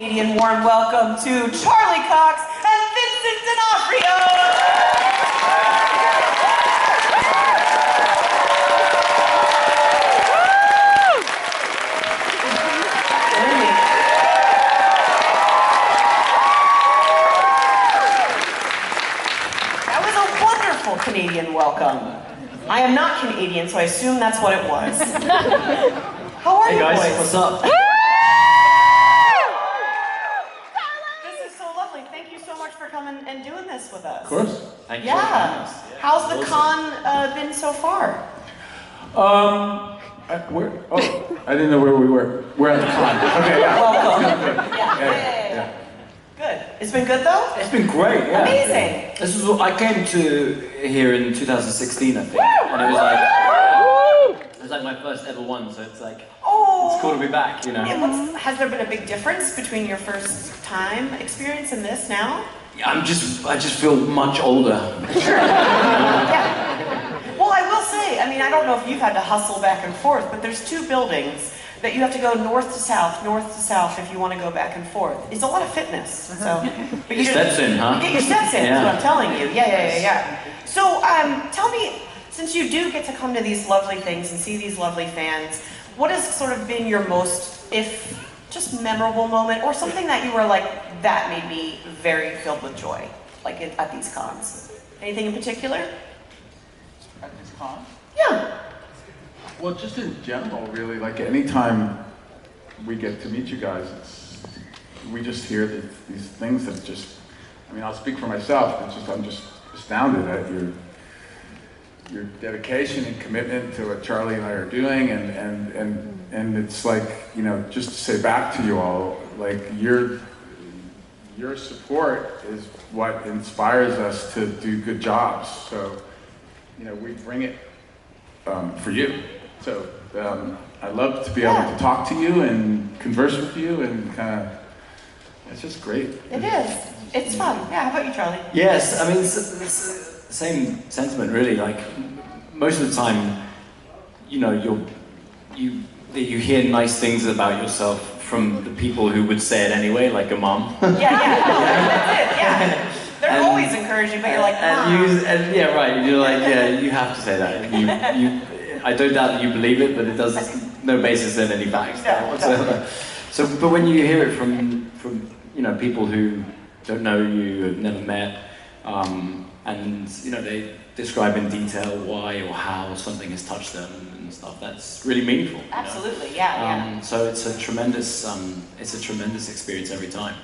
Canadian warm welcome to Charlie Cox and Vincent D'Onofrio! That was a wonderful Canadian welcome. I am not Canadian, so I assume that's what it was. How are you guys, boys? what's up? For coming and doing this with us. Of course. Thank you. Yeah. How's the con been so far? I didn't know where we were. We're at the con. Okay, yeah. Welcome. Yeah. Good. It's been good though? It's been great, yeah. Amazing. This was I came to here in 2016, I think. And it was like my first ever one, so it's like it's cool to be back, you know. Yeah, has there been a big difference between your first time experience and this now? Yeah, I just feel much older. Sure. Yeah. Well, I will say, I mean, I don't know if you've had to hustle back and forth, but there's two buildings that you have to go north to south if you want to go back and forth. It's a lot of fitness. So, but Your steps in, huh? You get your steps in, Yeah. is what I'm telling you. Yeah. So, tell me, since you do get to come to these lovely things and see these lovely fans, what has sort of been your most, if just memorable moment, or something that you were like, that made me very filled with joy, like at these cons? Anything in particular? At this con? Yeah. Well, just in general, really, like anytime we get to meet you guys, we just hear these things that just, I mean, I'll speak for myself, I'm just astounded at your dedication and commitment to what Charlie and I are doing, and it's like, you know, just to say back to you all, like your support is what inspires us to do good jobs. So, you know, we bring it for you. So I love to be able to talk to you and converse with you, and kind of, it's just great. It is. It's fun. Yeah. How about you, Charlie? Yes, I mean, it's the same sentiment, really. Like, most of the time, you know, you hear nice things about yourself from the people who would say it anyway, like a mom. Yeah. That's it. Yeah. They're always encouraging, but you're like, Mom. Yeah, right. You're like, yeah, you have to say that. I don't doubt that you believe it, but it does no basis in any facts whatsoever. So, but when you hear it from you know, people who don't know you, have never met, and you know, they describe in detail why or how something has touched them and stuff, that's really meaningful. Absolutely, yeah. So it's a tremendous experience every time.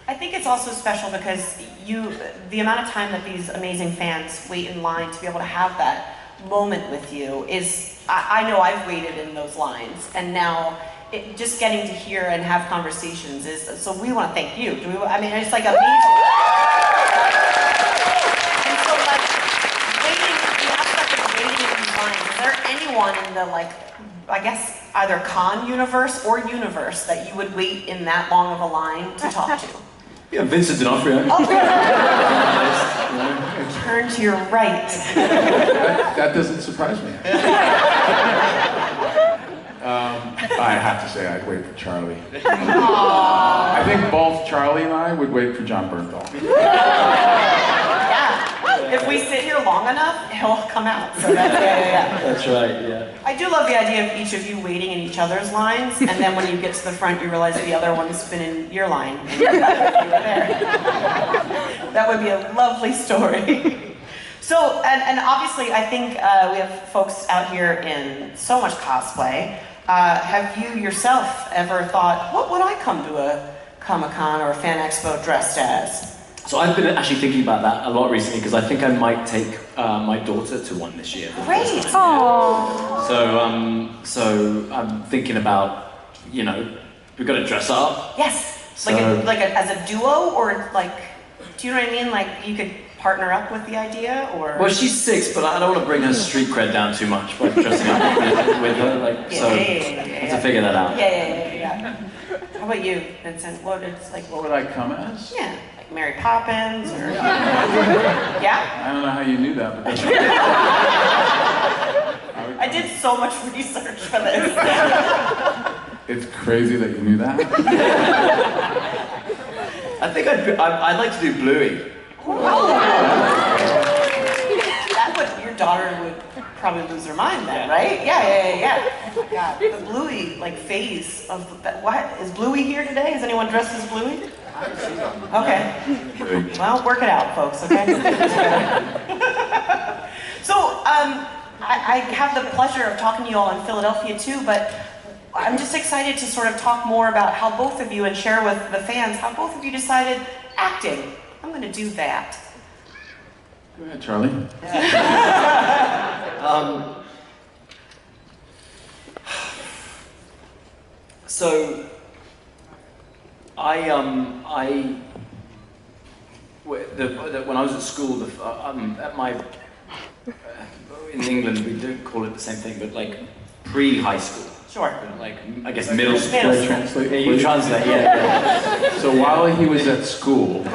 I think it's also special because the amount of time that these amazing fans wait in line to be able to have that moment with you is, I know I've waited in those lines, and now just getting to hear and have conversations is, so we want to thank you. I mean, it's like amazing. And so like, the aspect of waiting in these lines, is there anyone in the, like, I guess either con universe or universe that you would wait in that long of a line to talk to? Yeah, Vincent D'Onofrio. Oh, turn to your right. That doesn't surprise me. I have to say, I'd wait for Charlie. Aww. I think both Charlie and I would wait for John Bernthal. Yeah. If we sit here long enough, he'll come out. So yeah. That's right, yeah. I do love the idea of each of you waiting in each other's lines, and then when you get to the front, you realize the other one's been in your line, and you were there. That would be a lovely story. So, and obviously, I think we have folks out here in so much cosplay. Have you yourself ever thought, what would I come to a Comic-Con or a Fan Expo dressed as? So I've been actually thinking about that a lot recently, because I think I might take my daughter to one this year. Great! Aww. So I'm thinking about, you know, we've got to dress up. Yes. So, as a duo, or like, do you know what I mean? Like you could partner up with the idea, or? Well, she's 6, but I don't want to bring her street cred down too much by dressing up with her. Like, have to figure that out. Yeah. How about you, Vincent? What would I come as? Yeah. Mary Poppins, or yeah? I don't know how you knew that, but that's I did so much research for this. It's crazy that you knew that. I'd like to do Bluey. That would, your daughter would probably lose her mind then, right? Yeah. Oh my God, the Bluey like phase of what is Bluey here today? Is anyone dressed as Bluey? Okay. Well, work it out, folks. Okay. So, I have the pleasure of talking to you all in Philadelphia too, but I'm just excited to sort of talk more about how both of you and share with the fans how both of you decided acting. I'm going to do that. Go ahead, Charlie. So, when I was at school, in England we don't call it the same thing, but like pre-high school. Sure. Like, I guess middle school. Middle school. Translate. Yeah, you translate, yeah. So while he was at school,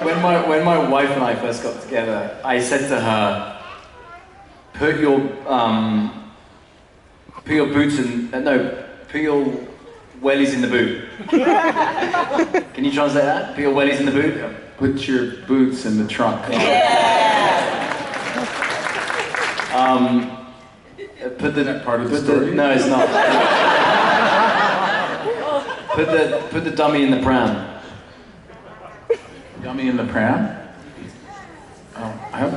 When my wife and I first got together, I said to her, put your boots in, put your wellies in the boot. Can you translate that? Put your wellies in the boot? put your boots in the trunk. Put the part of the story? no, it's not. Put the dummy in the pram. Dummy in the pram? Oh, I hope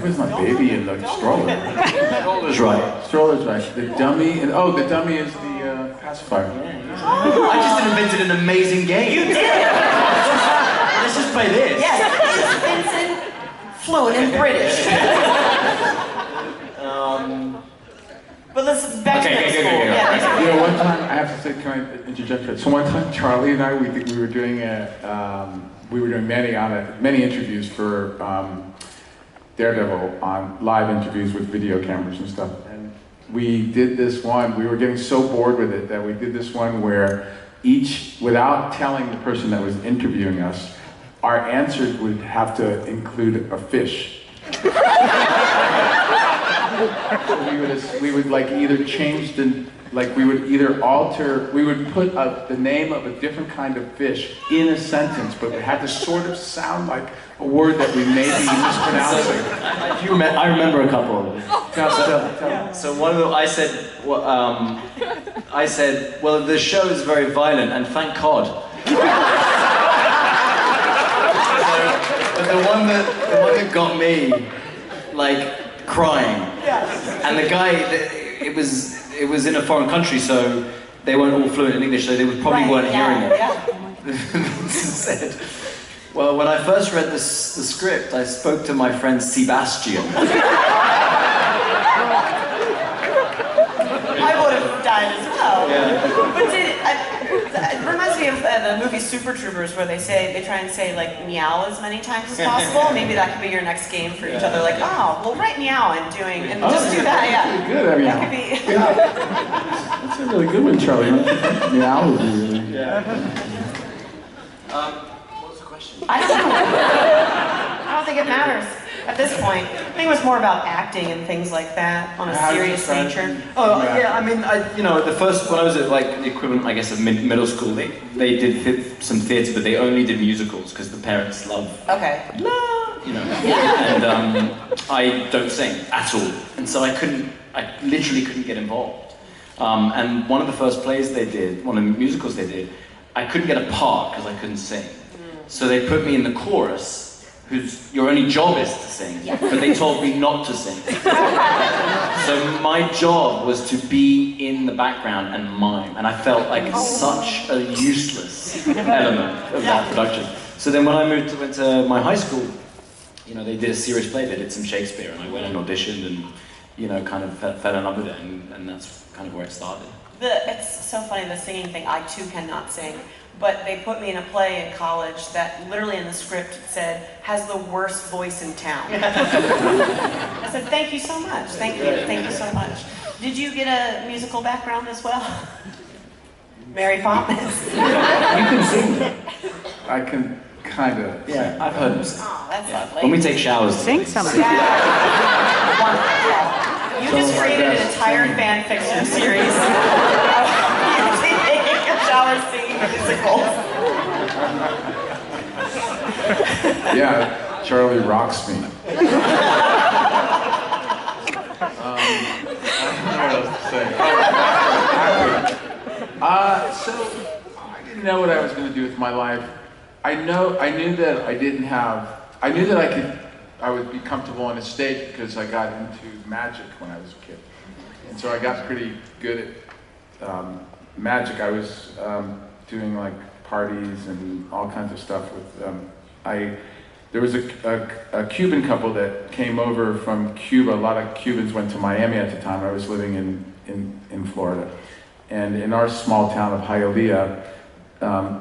it's not baby in the stroller. Stroller's right. Stroller's right. The dummy, the dummy is the pacifier. I just invented an amazing game. You did! Let's just play this. Yes, Vincent, fluent in British. But let's back to middle school. Yeah, You know, one time, I have to say, can I interject here? So one time, Charlie and I, we were doing many interviews for Daredevil on live interviews with video cameras and stuff. And we did this one, we were getting so bored with it that we did this one where each, without telling the person that was interviewing us, our answers would have to include a fish. So we would like either change we would either alter, we would put the name of a different kind of fish in a sentence, but it had to sort of sound like a word that we may be mispronouncing. I remember a couple of them. Tell. So one of them, I said, well, the show is very violent, and thank God. But the one that got me, like, crying. And the guy, it was in a foreign country, so they weren't all fluent in English, so they probably weren't hearing it. Vincent said, well, when I first read the script, I spoke to my friend Sebastian. I would have died as well. Yeah. But it reminds me of the movie Super Troopers, where they try and say like meow as many times as possible. Maybe that could be your next game for each other. Like, oh, well, write meow and just do that. Yeah. Pretty good at meow. That could be. Yeah. That's a really good one, Charlie. Meow would be really. Yeah. What was the question? I don't know. I don't think it matters at this point. I think it was more about acting and things like that on a serious nature. Oh, yeah, I mean, when I was at like the equivalent, I guess, of middle school, they did some theatre, but they only did musicals because the parents love, Okay. and I don't sing at all, and so I literally couldn't get involved. And one of the first plays they did, one of the musicals they did, I couldn't get a part because I couldn't sing. So they put me in the chorus, your only job is to sing, but they told me not to sing. So my job was to be in the background and mime, and I felt like such a useless element of that production. So then when I went to my high school, they did a serious play, they did some Shakespeare, and I went and auditioned and, kind of fell in love with it, and that's kind of where it started. It's so funny, the singing thing. I too cannot sing. But they put me in a play in college that literally in the script said, has the worst voice in town. I said, thank you so much. Thank you so much. Did you get a musical background as well? Mary Poppins. You can sing. I can kind of. Yeah, I've heard them sing. Oh, that's lovely. When we take showers. Sing something. You just created an entire fan fiction series. bicycles. Yeah, Charlie rocks me. I don't know what else to say. So I didn't know what I was going to do with my life. I knew that I would be comfortable on a stage because I got into magic when I was a kid. And so I got pretty good at magic. I was doing like parties and all kinds of stuff with, there was a Cuban couple that came over from Cuba. A lot of Cubans went to Miami at the time. I was living in Florida. And in our small town of Hialeah,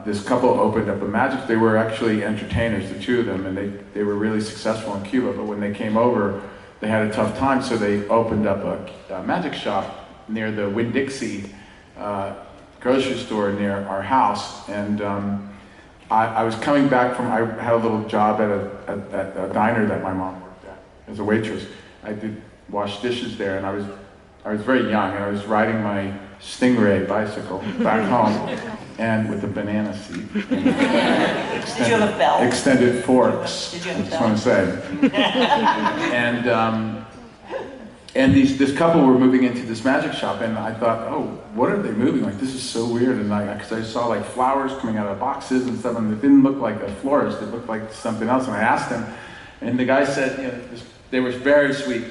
this couple opened up a magic. They were actually entertainers, the two of them, and they were really successful in Cuba. But when they came over, they had a tough time, so they opened up a magic shop near the Winn-Dixie grocery store near our house. And I was coming back from, I had a little job at a diner that my mom worked at as a waitress. I did wash dishes there, and I was very young, and I was riding my Stingray bicycle back home, and with a banana seat. Did you have a belt? Extended forks. Did you have a I belt? just want to say. And this couple were moving into this magic shop, and I thought, oh, what are they moving? Like, this is so weird. And because I saw like flowers coming out of boxes and stuff, and it didn't look like a florist, it looked like something else. And I asked him, and the guy said, you know, they were very sweet.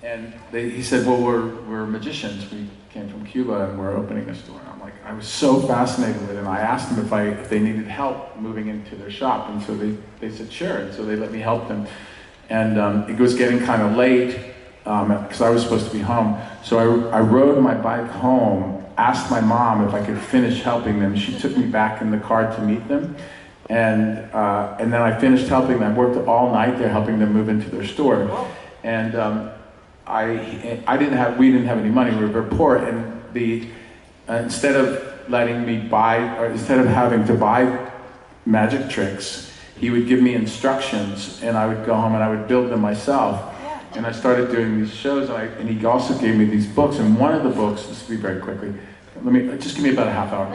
And he said, well, we're magicians. We came from Cuba and we're opening a store. And I'm like, I was so fascinated with it. And I asked them if they needed help moving into their shop. And so they said, sure. And so they let me help them. And it was getting kind of late because I was supposed to be home. So I rode my bike home, asked my mom if I could finish helping them. She took me back in the car to meet them. And then I finished helping them. I worked all night there helping them move into their store. And we didn't have any money. We were very poor, and instead of letting me buy, or instead of having to buy magic tricks, he would give me instructions, and I would go home and I would build them myself. And I started doing these shows, and he also gave me these books. And one of the books, this will be very quickly. Just give me about a half hour.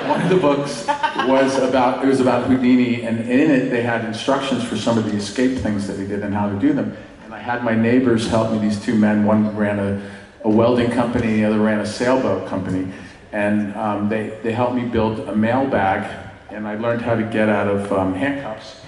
One of the books was about Houdini, and in it they had instructions for some of the escape things that he did and how to do them. And I had my neighbors help me, these two men. One ran a welding company, the other ran a sailboat company. And they helped me build a mail bag, and I learned how to get out of handcuffs.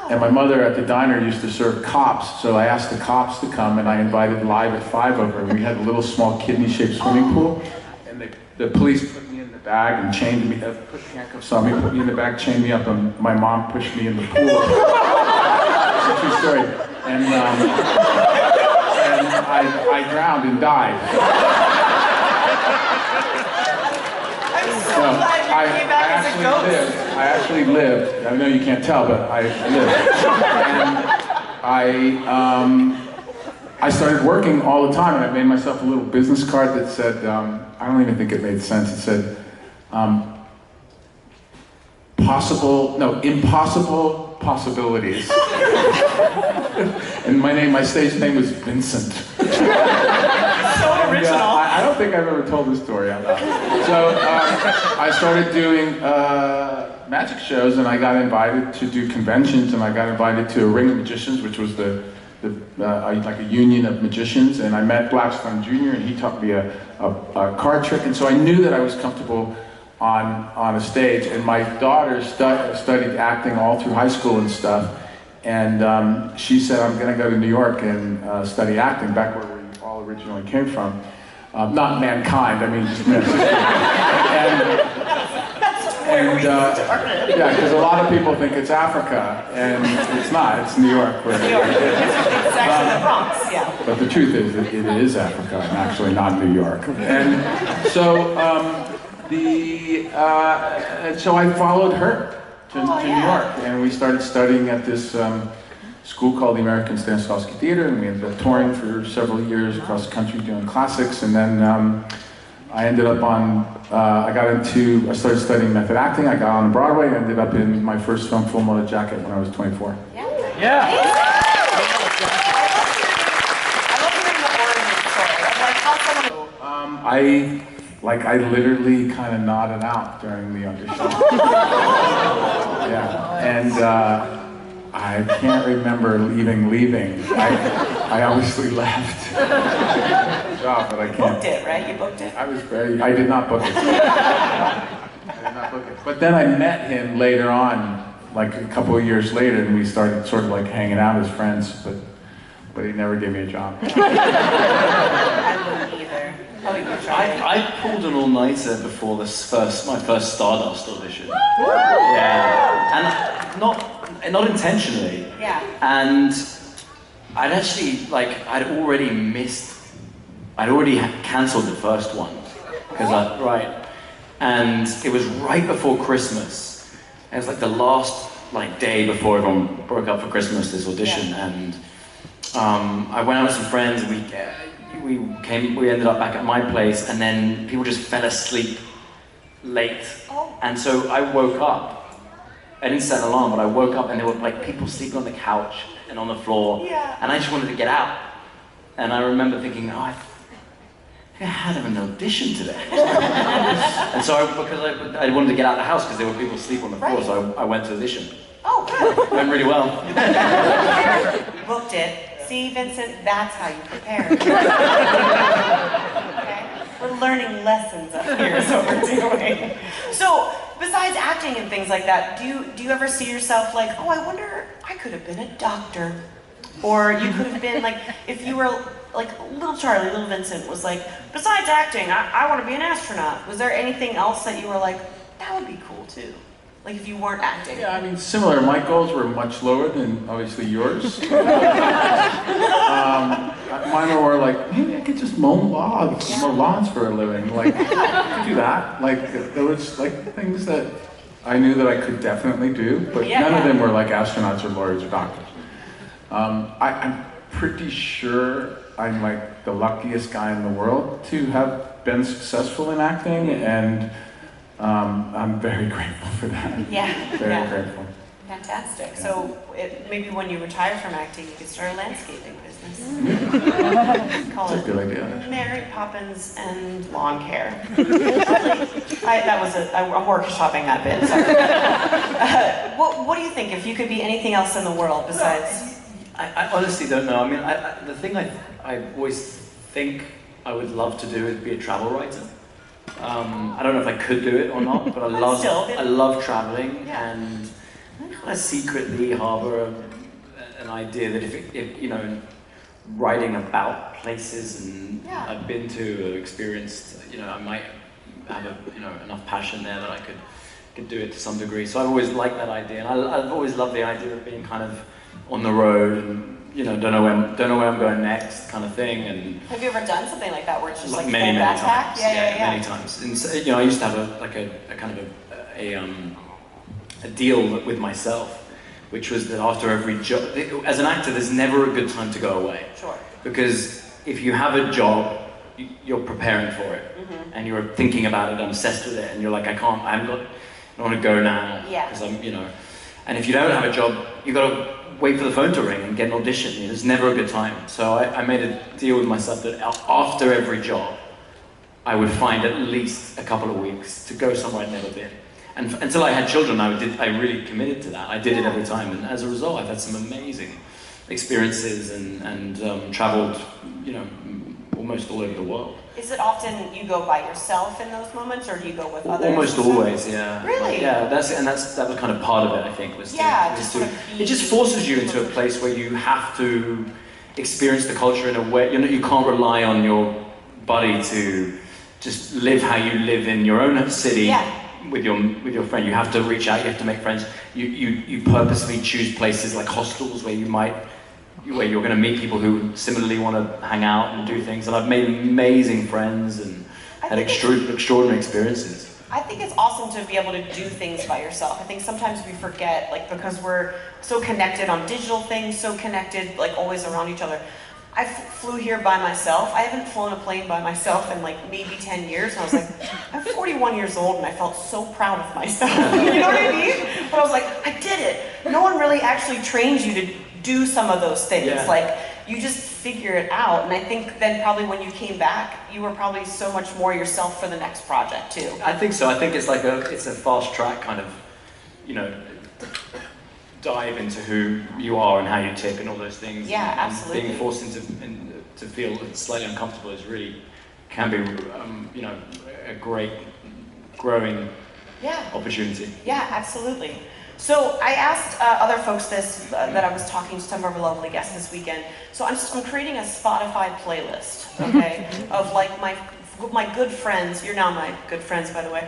And my mother at the diner used to serve cops, so I asked the cops to come, and I invited Live at 5 over, and we had a little small kidney-shaped swimming pool. And the police put me in the bag and chained me, put handcuffs on me, put me in the bag, chained me up, and my mom pushed me in the pool. It's a true story. And I drowned and died. I'm so glad you came back as a ghost. I actually lived. I know you can't tell, but I lived. And I started working all the time, and I made myself a little business card that said, I don't even think it made sense. It said, impossible possibilities. And my stage name was Vincent. So original. I don't think I've ever told this story out loud. So I started doing magic shows, and I got invited to do conventions, and I got invited to a Ring of Magicians, which was like a union of magicians, and I met Blackstone Jr., and he taught me a card trick, and so I knew that I was comfortable on a stage. And my daughter studied acting all through high school and stuff, and she said, I'm going to go to New York and study acting, back where we all originally came from. Not mankind, I mean just yeah, because a lot of people think it's Africa, and it's not, it's New York. New York. It's actually the Bronx, yeah. But the truth is that it is Africa, and actually not New York. And so, so I followed her to New York, and we started studying at this school called the American Stanislavski Theater, and we ended up touring for several years across the country doing classics, and then I ended up I started studying method acting, I got on Broadway, and ended up in my first film, Full Metal Jacket, when I was 24. Yeah. I love hearing the origin story of like how someone... like I literally kind of nodded out during the audition. Yeah, and I can't remember leaving. I obviously left the job, but I can't. You booked it, right? You booked it? I did not book it. But then I met him later on, like a couple of years later, and we started sort of like hanging out as friends, but he never gave me a job. I wouldn't either. Oh, you tried. I pulled an all-nighter before my first Stardust audition. Yeah, and not intentionally. Yeah. And I'd actually I'd already cancelled the first one and it was right before Christmas. And it was like the last day before everyone broke up for Christmas. This audition, yeah. And I went out with some friends. And we ended up back at my place, and then people just fell asleep late. Oh. And so I woke up. I didn't set an alarm, but I woke up and there were people sleeping on the couch and on the floor. Yeah. And I just wanted to get out. And I remember thinking, I think I had an audition today. And so I wanted to get out of the house because there were people asleep on the floor, so I went to audition. Oh, good. It went really well. Booked it. See, Vincent, that's how you prepare. Okay? We're learning lessons up here is what we're doing. So, besides acting and things like that, do you ever see yourself like, oh, I wonder, I could have been a doctor? Or you could have been if you were little Charlie, little Vincent was like, besides acting, I want to be an astronaut. Was there anything else that you were like, that would be cool too? Like if you weren't acting? Yeah, I mean, similar. My goals were much lower than obviously yours. Mine were more maybe I could just mow lawns for a living. I could do that. There was things that I knew that I could definitely do, but none of them were astronauts or lawyers or doctors. I'm pretty sure I'm the luckiest guy in the world to have been successful in acting, and I'm very grateful for that. Yeah. Very grateful. Fantastic. So maybe when you retire from acting, you could start a landscaping business. Call That's a it good idea. Mary Poppins and lawn care. I'm workshopping that bit. Sorry. What do you think if you could be anything else in the world besides? I honestly don't know. I mean, the thing I always think I would love to do is be a travel writer. I don't know if I could do it or not, but I love traveling, and I kind of secretly harbor an idea that if writing about places and I've been to or experienced, I might have enough passion there that I could do it to some degree. So I've always liked that idea, and I've always loved the idea of being kind of on the road and don't know where I'm going next, kind of thing. And have you ever done something like that where it's just many backpack? times? Yeah, many times. And so, I used to have a deal with myself, which was that after every job, as an actor, there's never a good time to go away. Sure. Because if you have a job, you're preparing for it, and you're thinking about it and obsessed with it, and you're like, I don't want to go now, because I'm, And if you don't have a job, you've got to wait for the phone to ring and get an audition. There's never a good time. So I made a deal with myself that after every job, I would find at least a couple of weeks to go somewhere I'd never been. And until I had children, I really committed to that. I did it every time, and as a result, I've had some amazing experiences and traveled, almost all over the world. Is it often you go by yourself in those moments, or do you go with others? Almost always, yeah. Really? That was kind of part of it, I think. It just forces you into a place where you have to experience the culture in a way. You can't rely on your buddy to just live how you live in your own city with your friend. You have to reach out. You have to make friends. You purposely choose places like hostels where you're going to meet people who similarly want to hang out and do things. And I've made amazing friends and had extraordinary experiences. I think it's awesome to be able to do things by yourself. I think sometimes we forget, because we're so connected on digital things, so connected, always around each other. I flew here by myself. I haven't flown a plane by myself in maybe 10 years. And I was like, I'm 41 years old and I felt so proud of myself. You know what I mean? But I was like, I did it. No one really actually trains you to do some of those things. Yeah. You just figure it out. And I think then probably when you came back, you were probably so much more yourself for the next project too. I think so. I think it's like it's a fast track kind of, you know, dive into who you are and how you tick and all those things. Yeah, and absolutely. being forced to feel slightly uncomfortable is really, can be, you know, a great growing opportunity. Yeah, absolutely. So I asked other folks this, that I was talking to some of our lovely guests this weekend. So I'm creating a Spotify playlist, okay, of like my good friends, you're now my good friends by the way,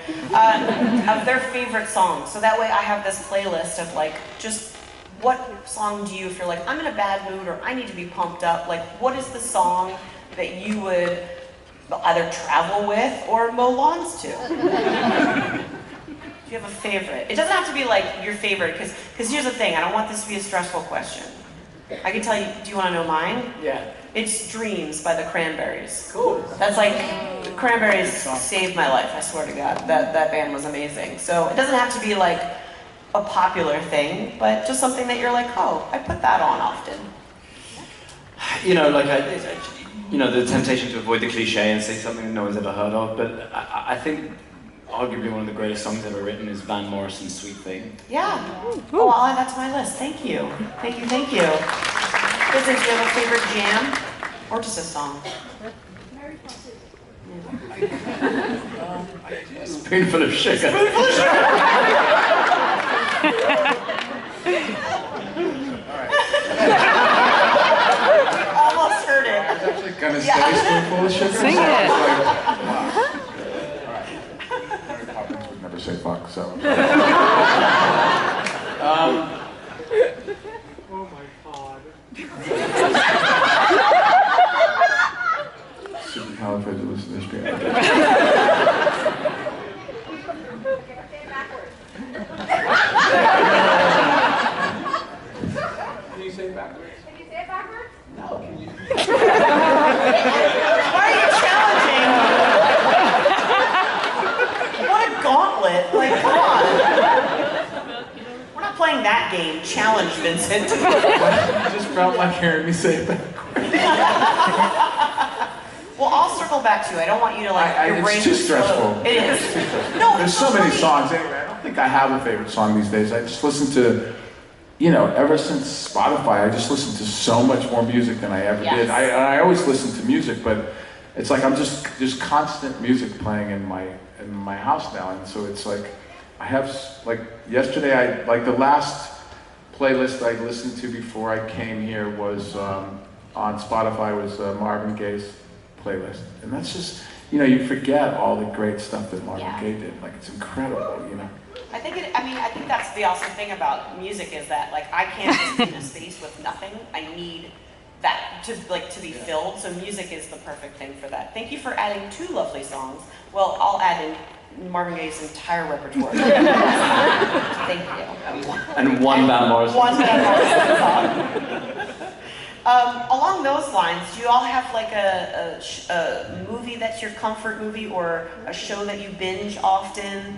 of their favorite songs. So that way I have this playlist of like, just what song do you, if you're like, I'm in a bad mood or I need to be pumped up, like what is the song that you would either travel with or mow lawns to? Do you have a favorite? It doesn't have to be like your favorite, because here's the thing, I don't want this to be a stressful question. I can tell you, do you want to know mine? Yeah. It's Dreams by the Cranberries. Cool. That's like, Cranberries saved my life, I swear to God. That band was amazing. So it doesn't have to be like a popular thing, but just something that you're like, oh, I put that on often. You know, like you know, the temptation to avoid the cliche and say something that no one's ever heard of, but I think arguably one of the greatest songs ever written is Van Morrison's Sweet Thing. Yeah. Oh, I'll add that to my list. Thank you. Thank you, thank you. Vincent, do you have a favorite jam? Or just a song? Spoonful of sugar. Spoonful of sugar! Almost heard it. I was actually gonna say Spoonful of Sugar. Sing it. Would never say fuck, so. Oh my God. Supercalifragilisticexpialidocious. Can you say it backwards? Can you say it backwards? No, can you? Why are you challenging? What a gauntlet. Like, come on. We're not playing that game. Challenge, Vincent. I just felt like hearing me say it backwards. Well, I'll circle back to you. I don't want you to like erase It's too the flow. stressful. It is. No, There's so many songs anyway. I don't think I have a favorite song these days. I just listen to, you know, ever since Spotify, I just listen to so much more music than I ever did. I always listen to music, but it's like I'm just constant music playing in my house now, and so it's like I have like yesterday like the last playlist I listened to before I came here was on Spotify was Marvin Gaye's playlist, and that's just, you know, you forget all the great stuff that Marvin Gaye did. Like, it's incredible, you know. I think that's the awesome thing about music is that like I can't just be in a space with nothing. I need that to be filled. So music is the perfect thing for that. Thank you for adding 2 lovely songs. Well, I'll add in Marvin Gaye's entire repertoire. Thank you. And one Van Morrison. One Van Morrison song. Along those lines, do you all have like a movie that's your comfort movie or a show that you binge often?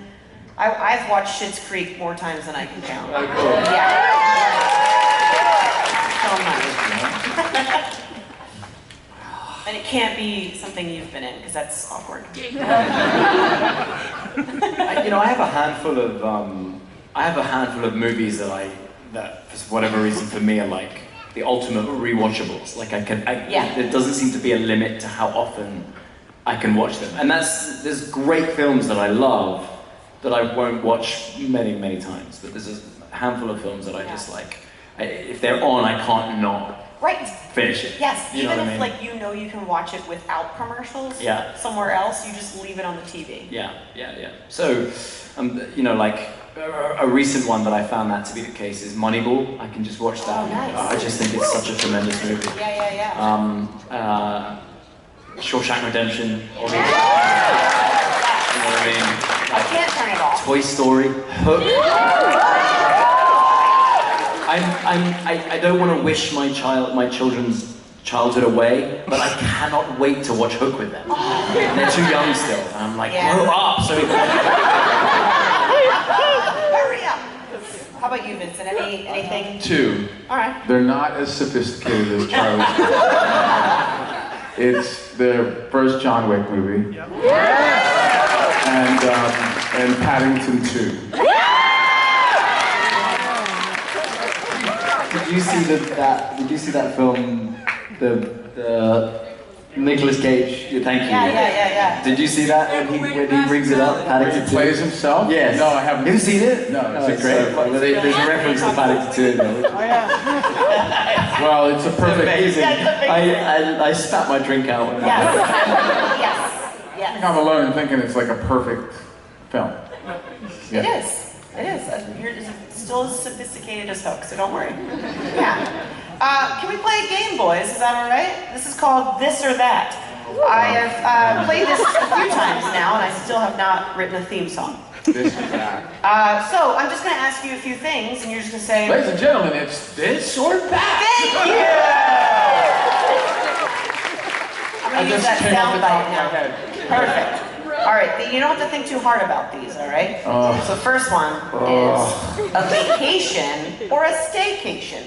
I've watched Schitt's Creek more times than I can count. Oh, cool. Yeah. So much. And it can't be something you've been in, because that's awkward. You know, I have a handful of movies that for whatever reason for me are like the ultimate rewatchables. Like there doesn't seem to be a limit to how often I can watch them. And there's great films that I love that I won't watch many, many times. But there's a handful of films that I just like, if they're on, I can't not finish it. Yes, You know even what I if mean? like you know you can watch it without commercials somewhere else, you just leave it on the TV. Yeah. So, you know, like a recent one that I found that to be the case is Moneyball. I can just watch that. Oh, nice. I just think it's such a tremendous movie. Yeah. Shawshank Redemption. Obviously. Yeah. You know what I mean? I can't turn it off. Toy Story. Hook. I don't want to wish my children's childhood away, but I cannot wait to watch Hook with them. And they're too young still, and I'm like, grow up! So Hurry up! How about you, Vincent? Anything? Two. All right. They're not as sophisticated as Charlie's. It's the first John Wick movie. And Paddington 2. Did you see Did you see that film, the Nicolas Cage? Thank you. Yeah. Did you see that when he brings it up? Where he Paddington 2? plays himself? Yes. No, I haven't. You haven't seen it? No, Oh, is it great? So, well, there's a reference to Paddington 2 in there. Well, it's a perfect. Amazing. Yeah, I spat my drink out. When Yes. I think I'm alone in thinking it's like a perfect film. It is. You're still as sophisticated as Hook, so don't worry. Yeah. Can we play a game, boys? Is that all right? This is called This or That. I have played this a few times now, and I still have not written a theme song. This or that. So I'm just going to ask you a few things, and you're just going to say... Ladies and gentlemen, it's this or that. Thank you! I'm going to use that sound bite now. Perfect. All right, you don't have to think too hard about these, all right? So the first one is a vacation or a staycation.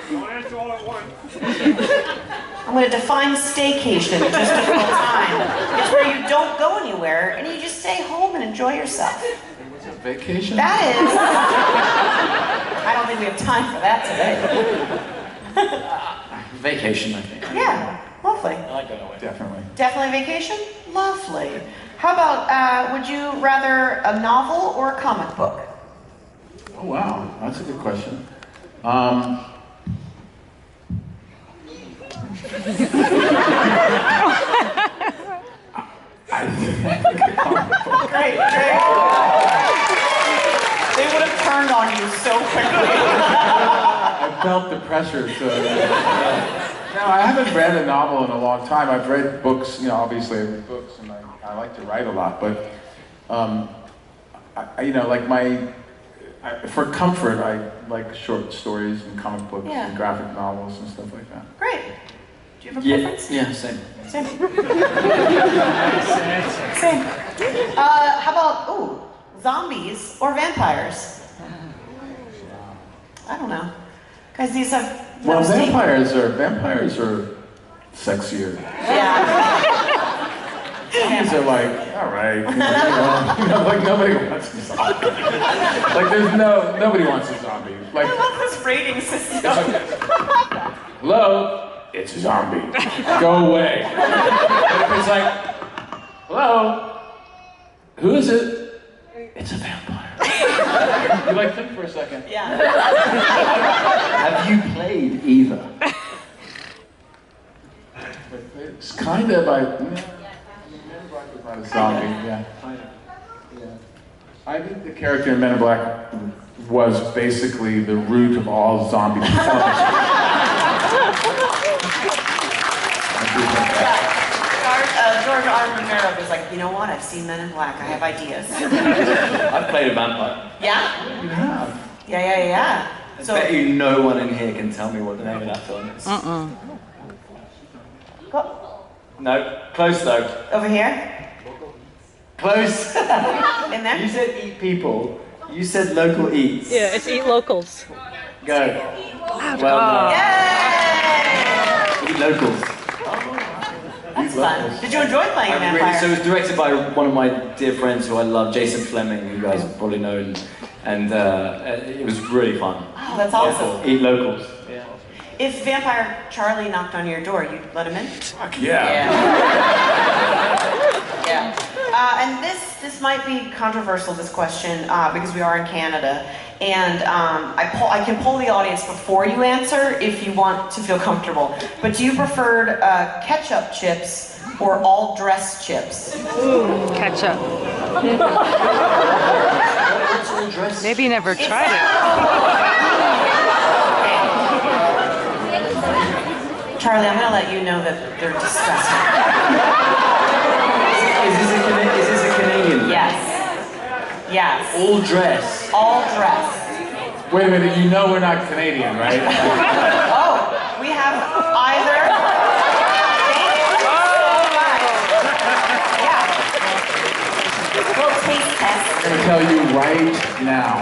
Don't answer all at once. I'm going to define staycation just a little time. It's where you don't go anywhere and you just stay home and enjoy yourself. What's a vacation? That is... I don't think we have time for that today. Vacation, I think. Yeah, lovely. I like going away. Definitely. Definitely vacation? Lovely. How about, would you rather a novel or a comic book? Oh wow, that's a good question. I think a comic book. Great. They would have turned on you so quickly. I felt the pressure to... No, I haven't read a novel in a long time. I've read books, you know, obviously I read books and I like to write a lot, but, for comfort, I like short stories and comic books Yeah. and graphic novels and stuff like that. Great. Do you have a preference? Yeah, same. Same. Same. How about, zombies or vampires? I don't know. Guys, these have... Well, no state- vampires are sexier. Yeah. Zombies are like, all right, like nobody wants a zombie. Like nobody wants a zombie. Like, I love this rating system. hello, it's a zombie. Go away. And it's like, hello, who is it? It's a vampire. You like think for a second. Yeah. Have you played either? It's kind of like, not a zombie, yeah. I think the character in Men in Black was basically the root of all zombie television. George R. Romero was like, you know what? I've seen Men in Black. I have ideas. I've played a vampire. Yeah? You have. Yeah. I So, bet you no one in here can tell me what the name of that film is. go No, close though. over here. Close. In You there. said eat people. You said local eats. Yeah, it's eat locals. Go. Well done. Yay! Eat locals. That's fun. Did you enjoy playing So vampire? it was directed by one of my dear friends who I love, Jason Fleming, who you guys probably know, and it was really fun. Oh, that's awesome. Eat locals. Yeah. If Vampire Charlie knocked on your door, you'd let him in? Fuck yeah. Yeah. And this might be controversial, this question, because we are in Canada. And I can poll the audience before you answer if you want to feel comfortable. But do you prefer ketchup chips or all dressed chips? Ketchup. Maybe you never tried it. Charlie, I'm going to let you know that they're disgusting. Is this a Canadian? Yes. All dress. All dressed. Wait a minute, you know we're not Canadian, right? Oh, we have either. Thank you so much. Yeah. tell you right now.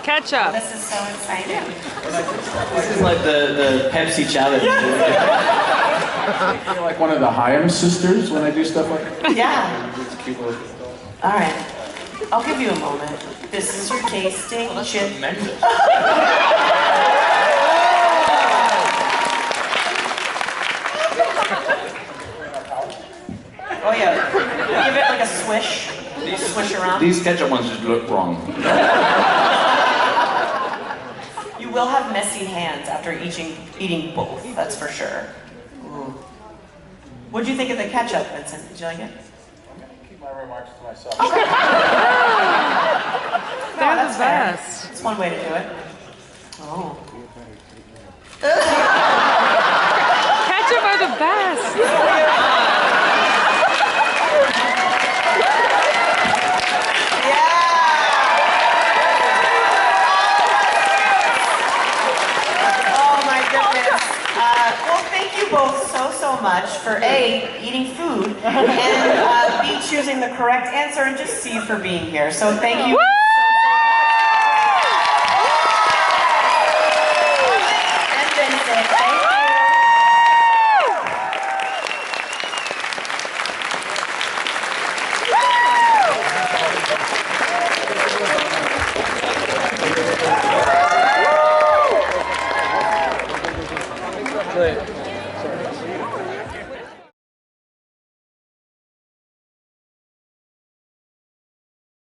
Ketchup. This is so exciting. This is like the Pepsi challenge. I feel like one of the Hyam sisters when I do stuff like that. Yeah. It's cute little. All right. I'll give you a moment. This is your tasting chip. Oh yeah. Give it like a swish. Swish around. These ketchup ones just look wrong. You will have messy hands after eating both, that's for sure. Ooh. What'd you think of the ketchup, Vincent? Did you like it? Keep my remarks to myself. They're that's the fair. best. It's one way to do it. Oh. Ketchup are the best. Well, thank you both so much for A, eating food, and B, choosing the correct answer, and just C, for being here. So thank you. And Vincent, thank you. Good.